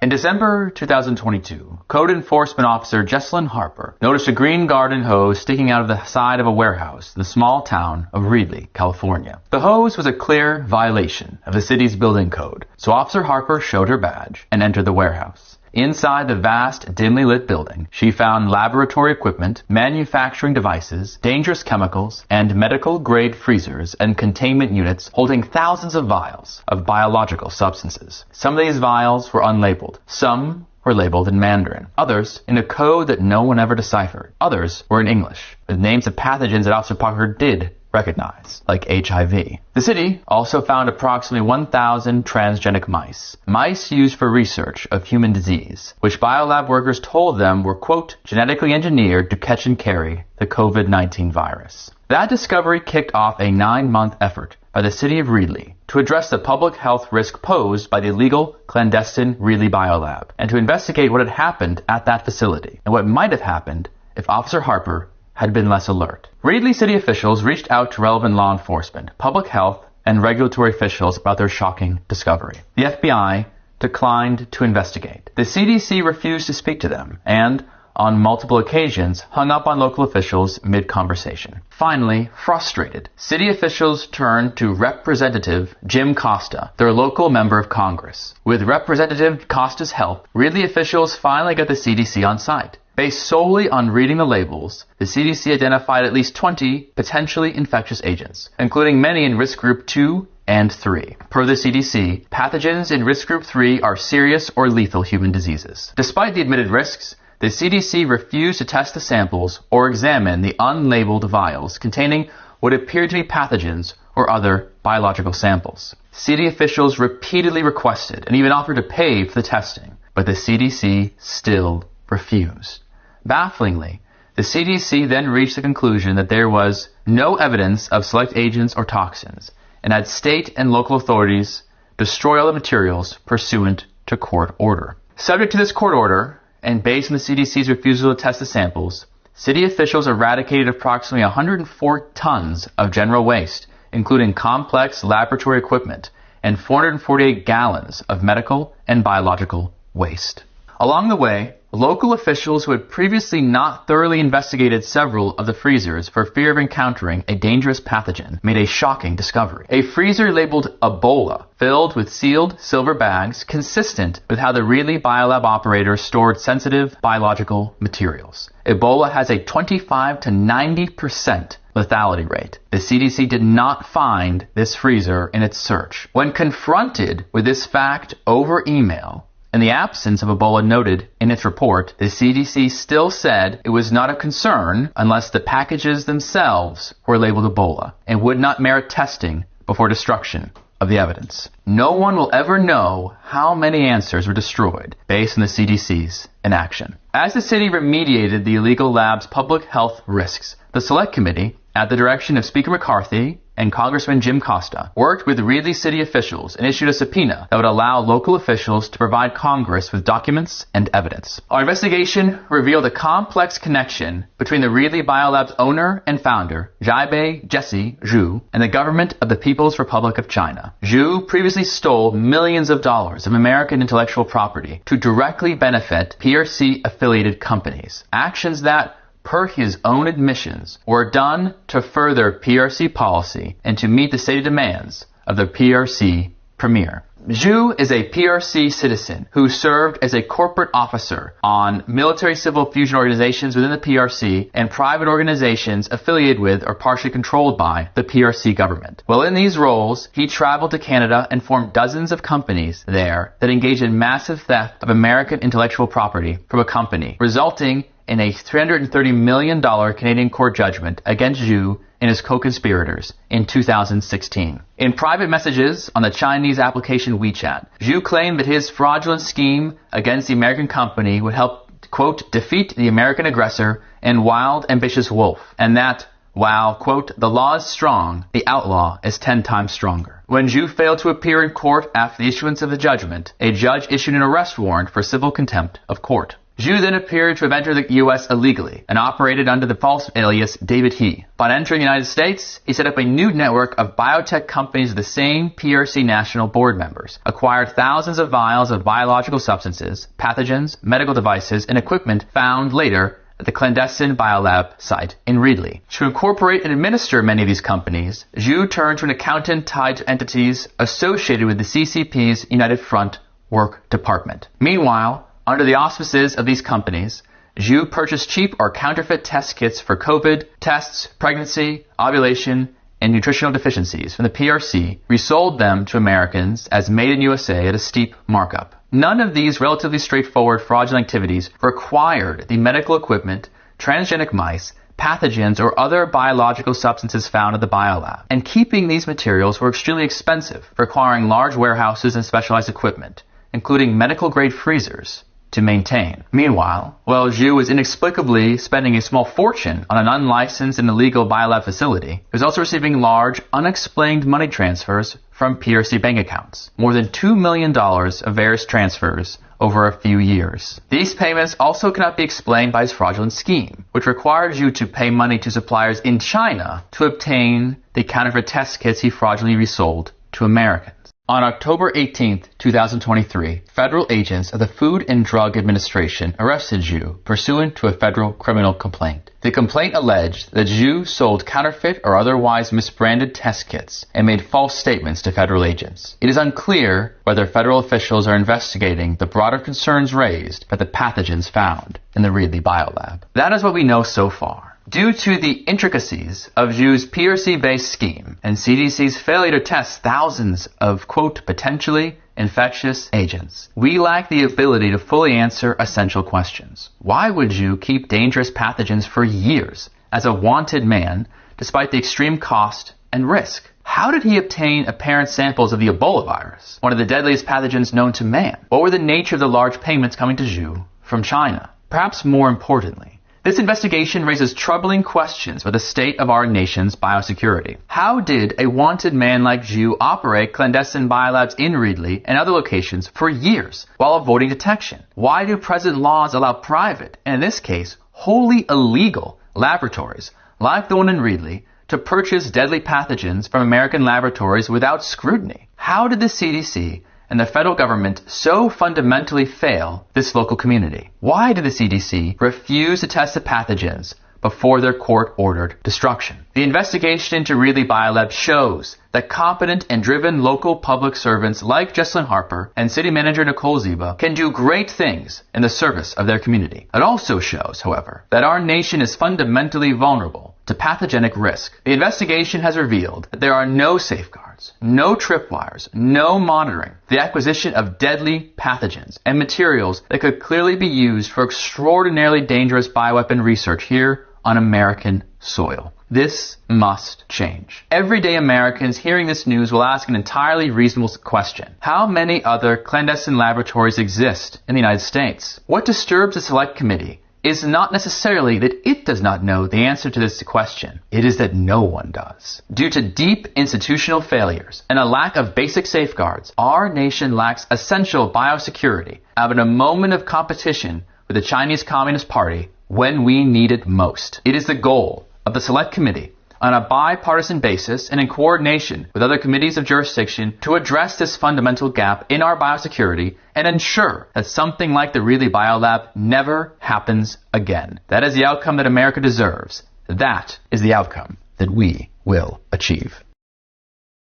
In December 2022, Code Enforcement Officer Jessalyn Harper noticed a green garden hose sticking out of the side of a warehouse in the small town of Reedley, California. The hose was a clear violation of the city's building code, so Officer Harper showed her badge and entered the warehouse. Inside the vast, dimly lit building, she found laboratory equipment, manufacturing devices, dangerous chemicals, and medical-grade freezers and containment units holding thousands of vials of biological substances. Some of these vials were unlabeled. Some were labeled in Mandarin. Others in a code that no one ever deciphered. Others were in English, with names of pathogens that Officer Parker did recognize, like HIV. The city also found approximately 1,000 transgenic mice used for research of human disease, which biolab workers told them were, quote, genetically engineered to catch and carry the COVID-19 virus. That discovery kicked off a 9-month effort by the city of Reedley to address the public health risk posed by the illegal, clandestine Reedley Biolab, and to investigate what had happened at that facility, and what might have happened if Officer Harper had been less alert. Reedley city officials reached out to relevant law enforcement, public health, and regulatory officials about their shocking discovery. The FBI declined to investigate. The CDC refused to speak to them, and, on multiple occasions, hung up on local officials mid-conversation. Finally, frustrated, city officials turned to Representative Jim Costa, their local member of Congress. With Representative Costa's help, Reedley officials finally got the CDC on site. Based solely on reading the labels, the CDC identified at least 20 potentially infectious agents, including many in risk group 2 and 3. Per the CDC, pathogens in risk group 3 are serious or lethal human diseases. Despite the admitted risks, the CDC refused to test the samples or examine the unlabeled vials containing what appeared to be pathogens or other biological samples. City officials repeatedly requested and even offered to pay for the testing, but the CDC still refused. Bafflingly, the CDC then reached the conclusion that there was no evidence of select agents or toxins, and had state and local authorities destroy all the materials pursuant to court order. Subject to this court order, and based on the CDC's refusal to test the samples, city officials eradicated approximately 104 tons of general waste, including complex laboratory equipment, and 448 gallons of medical and biological waste. Along the way, local officials who had previously not thoroughly investigated several of the freezers for fear of encountering a dangerous pathogen made a shocking discovery. A freezer labeled Ebola, filled with sealed silver bags consistent with how the Reedley Biolab operator stored sensitive biological materials. Ebola has a 25 to 90% lethality rate. The CDC did not find this freezer in its search. When confronted with this fact over email, in the absence of Ebola noted in its report, the CDC still said it was not a concern unless the packages themselves were labeled Ebola and would not merit testing before destruction of the evidence. No one will ever know how many answers were destroyed based on the CDC's inaction. As the city remediated the illegal lab's public health risks, the Select Committee, at the direction of Speaker McCarthy and Congressman Jim Costa, worked with Reedley city officials and issued a subpoena that would allow local officials to provide Congress with documents and evidence. Our investigation revealed a complex connection between the Reedley Biolab's owner and founder, Jiabei Jesse Zhu, and the government of the People's Republic of China. Zhu previously stole millions of dollars of American intellectual property to directly benefit PRC-affiliated companies, actions that, per his own admissions, were done to further PRC policy and to meet the stated demands of the PRC premier. Zhu is a PRC citizen who served as a corporate officer on military-civil fusion organizations within the PRC and private organizations affiliated with or partially controlled by the PRC government. While in these roles, he traveled to Canada and formed dozens of companies there that engaged in massive theft of American intellectual property from a company, resulting in a $330 million Canadian court judgment against Zhu and his co-conspirators in 2016. In private messages on the Chinese application WeChat, Zhu claimed that his fraudulent scheme against the American company would help, quote, defeat the American aggressor and wild, ambitious wolf, and that, while, quote, the law is strong, the outlaw is 10 times stronger. When Zhu failed to appear in court after the issuance of the judgment, a judge issued an arrest warrant for civil contempt of court. Zhu then appeared to have entered the U.S. illegally and operated under the false alias David He. Upon entering the United States, he set up a new network of biotech companies with the same PRC national board members, acquired thousands of vials of biological substances, pathogens, medical devices, and equipment found later at the clandestine biolab site in Reedley. To incorporate and administer many of these companies, Zhu turned to an accountant tied to entities associated with the CCP's United Front Work Department. Meanwhile, under the auspices of these companies, Zhu purchased cheap or counterfeit test kits for COVID tests, pregnancy, ovulation, and nutritional deficiencies from the PRC, resold them to Americans as made in USA at a steep markup. None of these relatively straightforward fraudulent activities required the medical equipment, transgenic mice, pathogens, or other biological substances found at the biolab. And keeping these materials were extremely expensive, requiring large warehouses and specialized equipment, including medical-grade freezers, to maintain. Meanwhile, while Zhu was inexplicably spending a small fortune on an unlicensed and illegal biolab facility, he was also receiving large, unexplained money transfers from PRC bank accounts. More than $2 million of various transfers over a few years. These payments also cannot be explained by his fraudulent scheme, which required Zhu to pay money to suppliers in China to obtain the counterfeit test kits he fraudulently resold to Americans. On October 18, 2023, federal agents of the Food and Drug Administration arrested Zhu pursuant to a federal criminal complaint. The complaint alleged that Zhu sold counterfeit or otherwise misbranded test kits and made false statements to federal agents. It is unclear whether federal officials are investigating the broader concerns raised by the pathogens found in the Reedley biolab. That is what we know so far. Due to the intricacies of Zhu's PRC-based scheme and CDC's failure to test thousands of, quote, potentially infectious agents, we lack the ability to fully answer essential questions. Why would Zhu keep dangerous pathogens for years as a wanted man, despite the extreme cost and risk? How did he obtain apparent samples of the Ebola virus, one of the deadliest pathogens known to man? What were the nature of the large payments coming to Zhu from China? Perhaps more importantly, this investigation raises troubling questions about the state of our nation's biosecurity. How did a wanted man like Zhu operate clandestine biolabs in Reedley and other locations for years while avoiding detection? Why do present laws allow private, and in this case, wholly illegal, laboratories like the one in Reedley to purchase deadly pathogens from American laboratories without scrutiny? How did the CDC and the federal government so fundamentally fail this local community? Why did the CDC refuse to test the pathogens before their court-ordered destruction? The investigation into Reedley Biolab shows that competent and driven local public servants like Jessalyn Harper and City Manager Nicole Ziba can do great things in the service of their community. It also shows, however, that our nation is fundamentally vulnerable to pathogenic risk. The investigation has revealed that there are no safeguards, no tripwires, no monitoring, the acquisition of deadly pathogens and materials that could clearly be used for extraordinarily dangerous bioweapon research here on American soil. This must change. Everyday Americans hearing this news will ask an entirely reasonable question. How many other clandestine laboratories exist in the United States? What disturbs the Select Committee is not necessarily that it does not know the answer to this question. It is that no one does. Due to deep institutional failures and a lack of basic safeguards, our nation lacks essential biosecurity out of a moment of competition with the Chinese Communist Party when we need it most. It is the goal of the Select Committee, on a bipartisan basis and in coordination with other committees of jurisdiction, to address this fundamental gap in our biosecurity and ensure that something like the Reedley Biolab never happens again. That is the outcome that America deserves. That is the outcome that we will achieve.